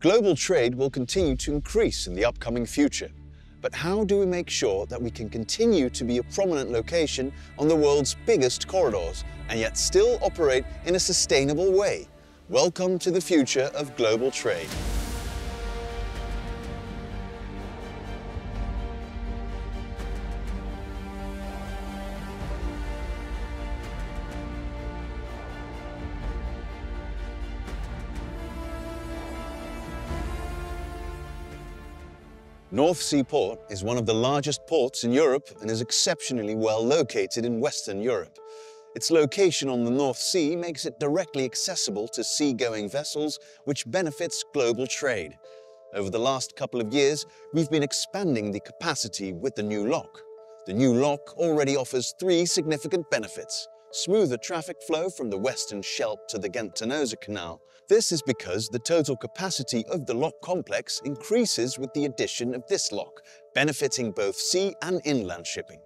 Global trade will continue to increase in the upcoming future. But how do we make sure that we can continue to be a prominent location on the world's biggest corridors and yet still operate in a sustainable way? Welcome to the future of global trade. North Sea Port is one of the largest ports in Europe and is exceptionally well located in Western Europe. Its location on the North Sea makes it directly accessible to seagoing vessels, which benefits global trade. Over the last couple of years, we've been expanding the capacity with the new lock. The new lock already offers three significant benefits: smoother traffic flow from the Seine-Scheldt to the Terneuzen Canal. This is because the total capacity of the lock complex increases with the addition of this lock, benefiting both sea and inland shipping.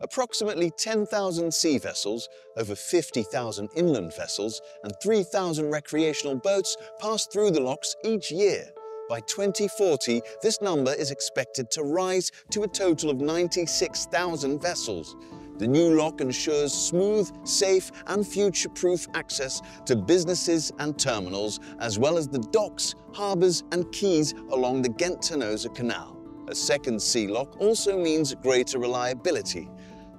Approximately 10,000 sea vessels, over 50,000 inland vessels, and 3,000 recreational boats pass through the locks each year. By 2040, this number is expected to rise to a total of 96,000 vessels. The new lock ensures smooth, safe and future-proof access to businesses and terminals, as well as the docks, harbours and quays along the Terneuzen Canal. A second sea lock also means greater reliability.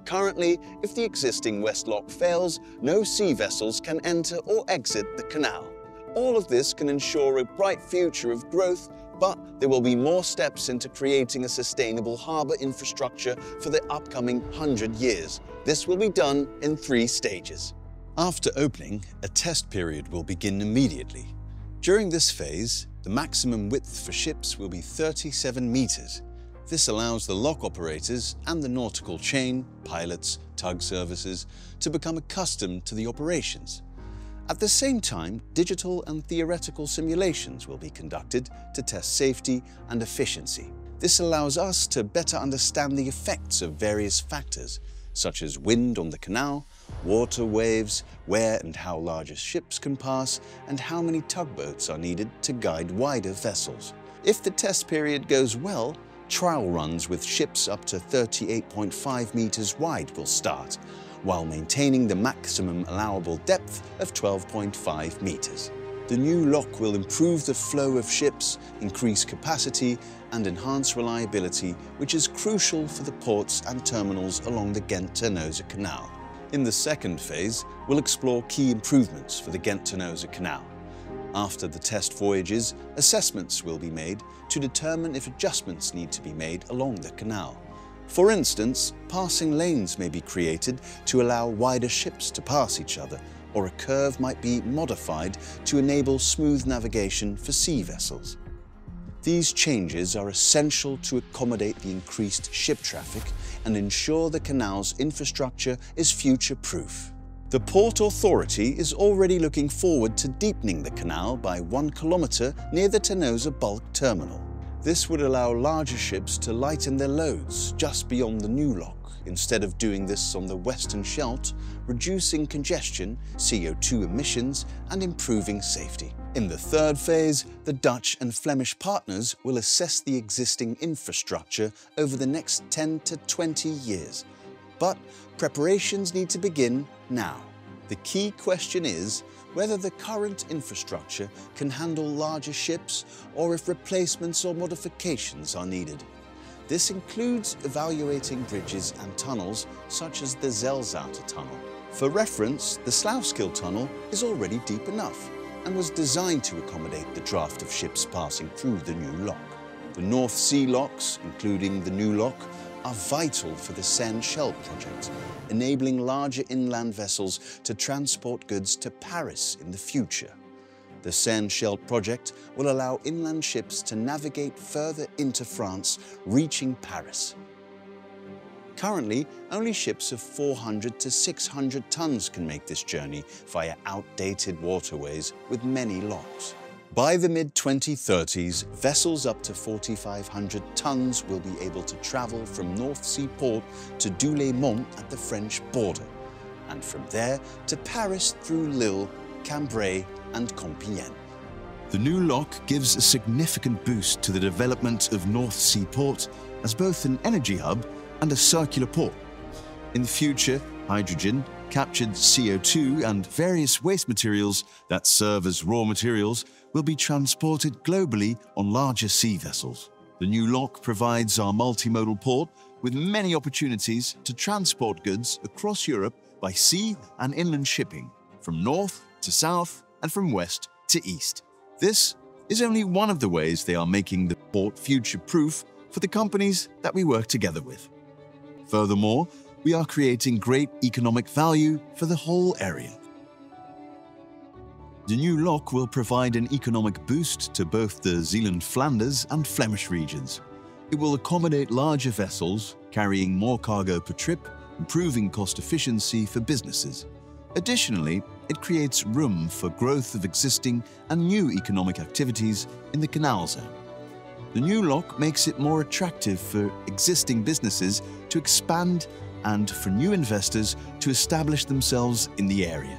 Currently, if the existing West Lock fails, no sea vessels can enter or exit the canal. All of this can ensure a bright future of growth, but there will be more steps into creating a sustainable harbour infrastructure for the upcoming 100 years. This will be done in 3 stages. After opening, a test period will begin immediately. During this phase, the maximum width for ships will be 37 meters. This allows the lock operators and the nautical chain, pilots, tug services, to become accustomed to the operations. At the same time, digital and theoretical simulations will be conducted to test safety and efficiency. This allows us to better understand the effects of various factors, such as wind on the canal, water waves, where and how larger ships can pass, and how many tugboats are needed to guide wider vessels. If the test period goes well, trial runs with ships up to 38.5 meters wide will start, while maintaining the maximum allowable depth of 12.5 meters. The new lock will improve the flow of ships, increase capacity and enhance reliability, which is crucial for the ports and terminals along the Terneuzen Canal. In the second phase, we'll explore key improvements for the Terneuzen Canal. After the test voyages, assessments will be made to determine if adjustments need to be made along the canal. For instance, passing lanes may be created to allow wider ships to pass each other, or a curve might be modified to enable smooth navigation for sea vessels. These changes are essential to accommodate the increased ship traffic and ensure the canal's infrastructure is future-proof. The Port Authority is already looking forward to deepening the canal by 1 kilometre near the Terneuzen bulk terminal. This would allow larger ships to lighten their loads just beyond the new lock, instead of doing this on the Seine-Scheldt, reducing congestion, CO2 emissions and improving safety. In the third phase, the Dutch and Flemish partners will assess the existing infrastructure over the next 10 to 20 years. But preparations need to begin now. The key question is whether the current infrastructure can handle larger ships or if replacements or modifications are needed. This includes evaluating bridges and tunnels such as the Seine-Scheldt tunnel. For reference, the Seine-Scheldt tunnel is already deep enough and was designed to accommodate the draft of ships passing through the new lock. The North Sea locks, including the new lock, are vital for the Seine-Scheldt project, enabling larger inland vessels to transport goods to Paris in the future. The Seine-Scheldt project will allow inland ships to navigate further into France, reaching Paris. Currently, only ships of 400 to 600 tons can make this journey via outdated waterways with many locks. By the mid-2030s, vessels up to 4,500 tons will be able to travel from North Sea Port to Douai-Mont at the French border, and from there to Paris through Lille, Cambrai and Compiègne. The new lock gives a significant boost to the development of North Sea Port as both an energy hub and a circular port. In the future, hydrogen, captured CO2 and various waste materials that serve as raw materials will be transported globally on larger sea vessels. The new lock provides our multimodal port with many opportunities to transport goods across Europe by sea and inland shipping, from north to south and from west to east. This is only one of the ways they are making the port future-proof for the companies that we work together with. Furthermore, we are creating great economic value for the whole area. The new lock will provide an economic boost to both the Zeeland-Flanders and Flemish regions. It will accommodate larger vessels, carrying more cargo per trip, improving cost efficiency for businesses. Additionally, it creates room for growth of existing and new economic activities in the canal zone. The new lock makes it more attractive for existing businesses to expand and for new investors to establish themselves in the area.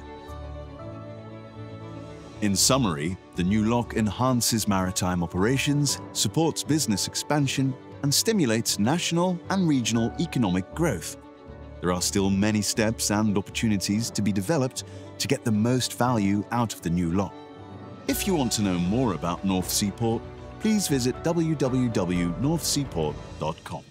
In summary, the new lock enhances maritime operations, supports business expansion, and stimulates national and regional economic growth. There are still many steps and opportunities to be developed to get the most value out of the new lock. If you want to know more about North Sea Port, please visit www.northseaport.com.